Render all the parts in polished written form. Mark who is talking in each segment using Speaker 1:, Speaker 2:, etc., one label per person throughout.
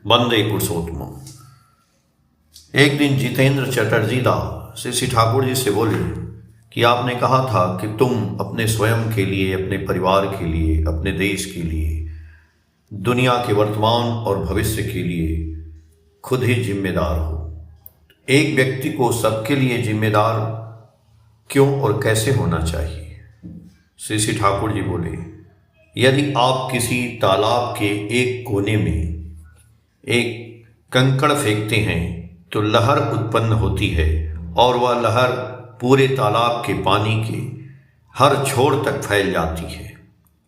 Speaker 1: वंदे पुरुषोत्तम। एक दिन जितेंद्र चटर्जी दा श्री ठाकुर जी से बोले कि आपने कहा था कि तुम अपने स्वयं के लिए, अपने परिवार के लिए, अपने देश के लिए, दुनिया के वर्तमान और भविष्य के लिए खुद ही जिम्मेदार हो। एक व्यक्ति को सबके लिए जिम्मेदार क्यों और कैसे होना चाहिए? श्री ठाकुर जी बोले, यदि आप किसी तालाब के एक कोने में एक कंकड़ फेंकते हैं तो लहर उत्पन्न होती है और वह लहर पूरे तालाब के पानी के हर छोर तक फैल जाती है।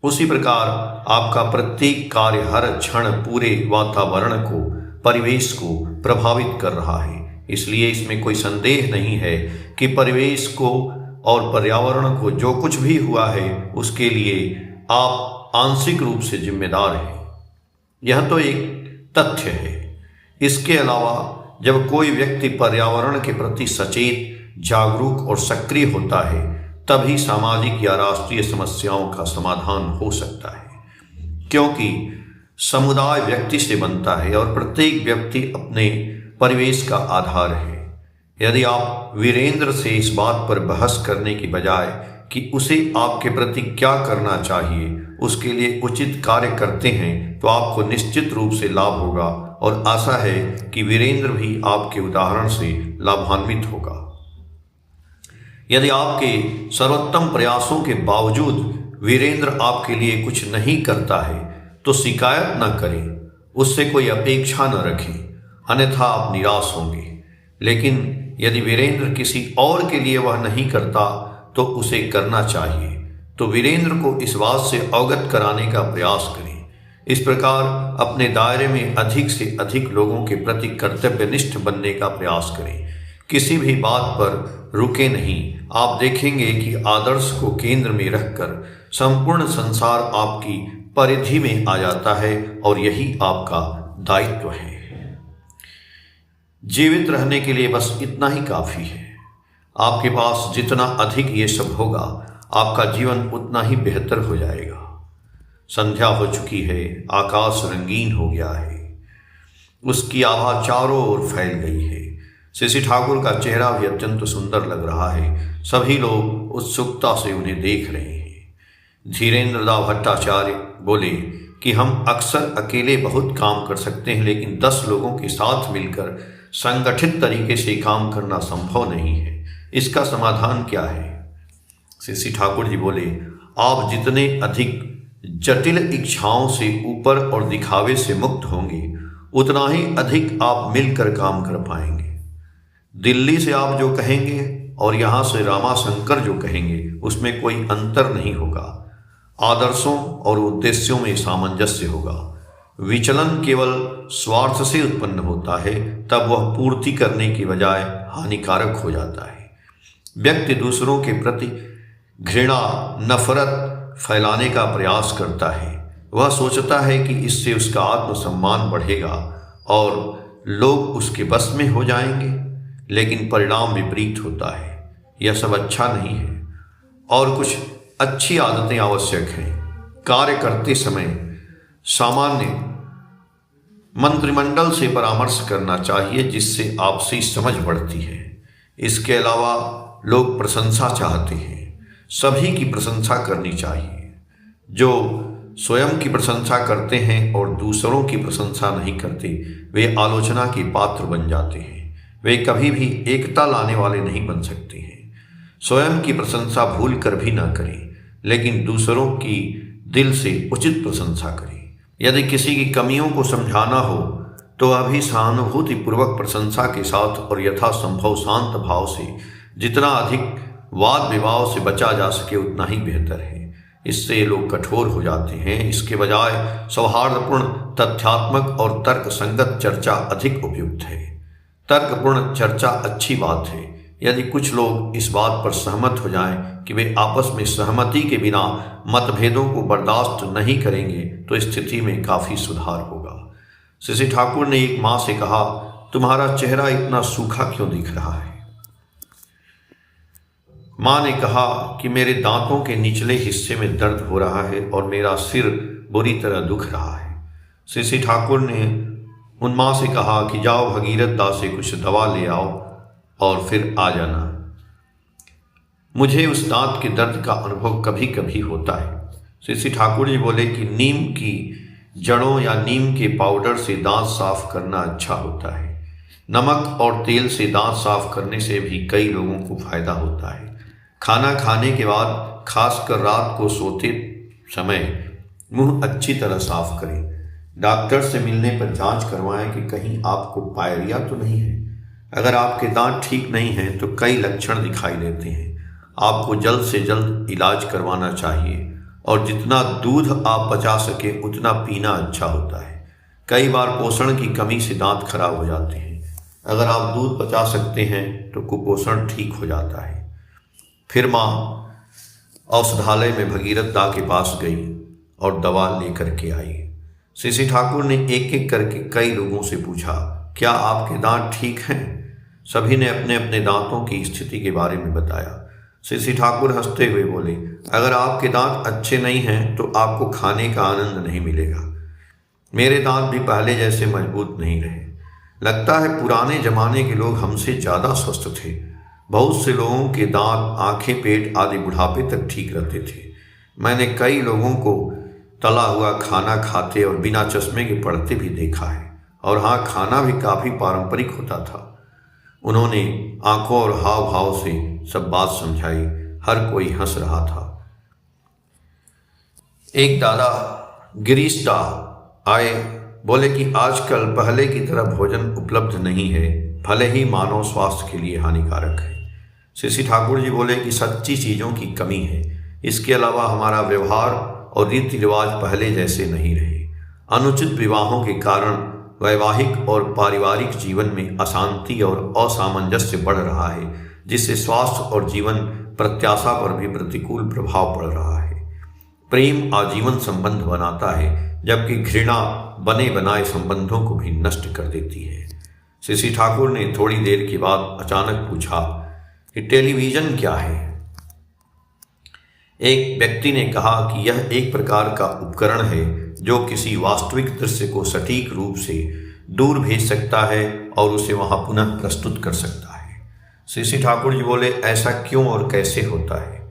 Speaker 1: उसी प्रकार आपका प्रत्येक कार्य हर क्षण पूरे वातावरण को, परिवेश को प्रभावित कर रहा है। इसलिए इसमें कोई संदेह नहीं है कि परिवेश को और पर्यावरण को जो कुछ भी हुआ है उसके लिए आप आंशिक रूप से जिम्मेदार हैं। यह तो एक तथ्य है। इसके अलावा जब कोई व्यक्ति पर्यावरण के प्रति सचेत, जागरूक और सक्रिय होता है तभी सामाजिक या राष्ट्रीय समस्याओं का समाधान हो सकता है, क्योंकि समुदाय व्यक्ति से बनता है और प्रत्येक व्यक्ति अपने परिवेश का आधार है। यदि आप वीरेंद्र से इस बात पर बहस करने की बजाय कि उसे आपके प्रति क्या करना चाहिए उसके लिए उचित कार्य करते हैं तो आपको निश्चित रूप से लाभ होगा और आशा है कि वीरेंद्र भी आपके उदाहरण से लाभान्वित होगा। यदि आपके सर्वोत्तम प्रयासों के बावजूद वीरेंद्र आपके लिए कुछ नहीं करता है तो शिकायत न करें, उससे कोई अपेक्षा न रखें, अन्यथा आप निराश होंगे। लेकिन यदि वीरेंद्र किसी और के लिए वह नहीं करता तो उसे करना चाहिए, तो वीरेंद्र को इस बात से अवगत कराने का प्रयास करें। इस प्रकार अपने दायरे में अधिक से अधिक लोगों के प्रति कर्तव्यनिष्ठ बनने का प्रयास करें। किसी भी बात पर रुके नहीं। आप देखेंगे कि आदर्श को केंद्र में रखकर संपूर्ण संसार आपकी परिधि में आ जाता है और यही आपका दायित्व है। जीवित रहने के लिए बस इतना ही काफी है। आपके पास जितना अधिक ये सब होगा आपका जीवन उतना ही बेहतर हो जाएगा। संध्या हो चुकी है, आकाश रंगीन हो गया है, उसकी आभा चारों ओर फैल गई है। श्री ठाकुर का चेहरा भी अत्यंत सुंदर लग रहा है। सभी लोग उत्सुकता से उन्हें देख रहे हैं। धीरेन्द्र दा भट्टाचार्य बोले कि हम अक्सर अकेले बहुत काम कर सकते हैं, लेकिन 10 लोगों के साथ मिलकर संगठित तरीके से काम करना संभव नहीं है। इसका समाधान क्या है? श्री ठाकुर जी बोले, आप जितने अधिक जटिल इच्छाओं से ऊपर और दिखावे से मुक्त होंगे उतना ही अधिक आप मिलकर काम कर पाएंगे। दिल्ली से आप जो कहेंगे और यहाँ से रामाशंकर जो कहेंगे उसमें कोई अंतर नहीं होगा। आदर्शों और उद्देश्यों में सामंजस्य होगा। विचलन केवल स्वार्थ से उत्पन्न होता है, तब वह पूर्ति करने की बजाय हानिकारक हो जाता है। व्यक्ति दूसरों के प्रति घृणा, नफरत फैलाने का प्रयास करता है। वह सोचता है कि इससे उसका आत्मसम्मान बढ़ेगा और लोग उसके बस में हो जाएंगे, लेकिन परिणाम विपरीत होता है। यह सब अच्छा नहीं है और कुछ अच्छी आदतें आवश्यक हैं। कार्य करते समय सामान्य मंत्रिमंडल से परामर्श करना चाहिए, जिससे आपसी समझ बढ़ती है। इसके अलावा लोग प्रशंसा चाहते हैं, सभी की प्रशंसा करनी चाहिए। जो स्वयं की प्रशंसा करते हैं और दूसरों की प्रशंसा नहीं करते वे आलोचना के पात्र बन जाते हैं। वे कभी भी एकता लाने वाले नहीं बन सकते हैं। स्वयं की प्रशंसा भूल कर भी ना करें, लेकिन दूसरों की दिल से उचित प्रशंसा करें। यदि किसी की कमियों को समझाना हो तो वह भी सहानुभूतिपूर्वक प्रशंसा के साथ और यथासंभव शांत भाव से, जितना अधिक वाद विवाद से बचा जा सके उतना ही बेहतर है। इससे लोग कठोर हो जाते हैं। इसके बजाय सौहार्दपूर्ण, तथ्यात्मक और तर्क संगत चर्चा अधिक उपयुक्त है। तर्कपूर्ण चर्चा अच्छी बात है। यदि कुछ लोग इस बात पर सहमत हो जाएं कि वे आपस में सहमति के बिना मतभेदों को बर्दाश्त नहीं करेंगे तो स्थिति में काफी सुधार होगा। श्री ठाकुर ने एक माँ से कहा, तुम्हारा चेहरा इतना सूखा क्यों दिख रहा है? माँ ने कहा कि मेरे दांतों के निचले हिस्से में दर्द हो रहा है और मेरा सिर बुरी तरह दुख रहा है। श्री ठाकुर ने उन माँ से कहा कि जाओ भगीरथ दास से कुछ दवा ले आओ और फिर आ जाना। मुझे उस दांत के दर्द का अनुभव कभी कभी होता है। श्री ठाकुर जी बोले कि नीम की जड़ों या नीम के पाउडर से दांत साफ करना अच्छा होता है। नमक और तेल से दांत साफ करने से भी कई लोगों को फायदा होता है। खाना खाने के बाद खासकर रात को सोते समय मुंह अच्छी तरह साफ करें। डॉक्टर से मिलने पर जांच करवाएं कि कहीं आपको पायरिया तो नहीं है। अगर आपके दांत ठीक नहीं हैं तो कई लक्षण दिखाई देते हैं। आपको जल्द से जल्द इलाज करवाना चाहिए और जितना दूध आप पचा सके उतना पीना अच्छा होता है। कई बार पोषण की कमी से दांत खराब हो जाते हैं। अगर आप दूध पचा सकते हैं तो कुपोषण ठीक हो जाता है। फिर माँ औषधालय में भगीरथ दा के पास गई और दवा लेकर के आई। श्री ठाकुर ने एक एक करके कई लोगों से पूछा, क्या आपके दांत ठीक हैं? सभी ने अपने अपने दांतों की स्थिति के बारे में बताया। श्री ठाकुर हंसते हुए बोले, अगर आपके दांत अच्छे नहीं हैं तो आपको खाने का आनंद नहीं मिलेगा। मेरे दांत भी पहले जैसे मजबूत नहीं रहे। लगता है पुराने जमाने के लोग हमसे ज़्यादा स्वस्थ थे। बहुत से लोगों के दांत, आंखें, पेट आदि बुढ़ापे तक ठीक रहते थे। मैंने कई लोगों को तला हुआ खाना खाते और बिना चश्मे के पढ़ते भी देखा है। और हाँ, खाना भी काफ़ी पारंपरिक होता था। उन्होंने आंखों और हाव भाव से सब बात समझाई। हर कोई हंस रहा था। एक दादा गिरीश दा आए, बोले कि आजकल पहले की तरह भोजन उपलब्ध नहीं है, भले ही मानव स्वास्थ्य के लिए हानिकारक है। श्री ठाकुर जी बोले कि सच्ची चीज़ों की कमी है। इसके अलावा हमारा व्यवहार और रीति रिवाज पहले जैसे नहीं रहे। अनुचित विवाहों के कारण वैवाहिक और पारिवारिक जीवन में अशांति और असामंजस्य बढ़ रहा है, जिससे स्वास्थ्य और जीवन प्रत्याशा पर भी प्रतिकूल प्रभाव पड़ रहा है। प्रेम आजीवन संबंध बनाता है, जबकि घृणा बने बनाए संबंधों को भी नष्ट कर देती है। श्री ठाकुर ने थोड़ी देर के बाद अचानक पूछा कि टेलीविज़न क्या है? एक व्यक्ति ने कहा कि यह एक प्रकार का उपकरण है जो किसी वास्तविक दृश्य को सटीक रूप से दूर भेज सकता है और उसे वहां पुनः प्रस्तुत कर सकता है। श्री ठाकुर जी बोले, ऐसा क्यों और कैसे होता है?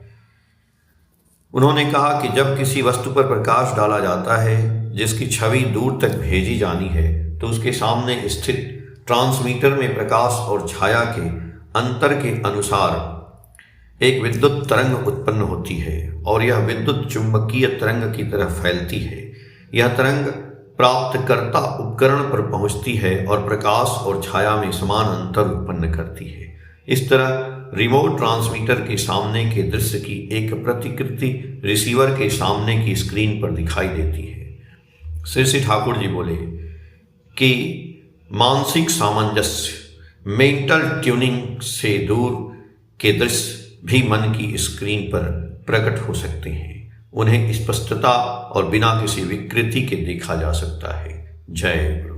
Speaker 1: उन्होंने कहा कि जब किसी वस्तु पर प्रकाश डाला जाता है जिसकी छवि दूर तक भेजी जानी है, तो उसके सामने स्थित ट्रांसमीटर में प्रकाश और छाया के अंतर के अनुसार एक विद्युत तरंग उत्पन्न होती है और यह विद्युत चुंबकीय तरंग की तरह फैलती है। यह तरंग प्राप्तकर्ता उपकरण पर पहुंचती है और प्रकाश और छाया में समान अंतर उत्पन्न करती है। इस तरह रिमोट ट्रांसमीटर के सामने के दृश्य की एक प्रतिकृति रिसीवर के सामने की स्क्रीन पर दिखाई देती है। श्री ठाकुर जी बोले कि मानसिक सामंजस्य, मेंटल ट्यूनिंग से दूर के दृश्य भी मन की स्क्रीन पर प्रकट हो सकते हैं। उन्हें स्पष्टता और बिना किसी विकृति के देखा जा सकता है। जय गुरु।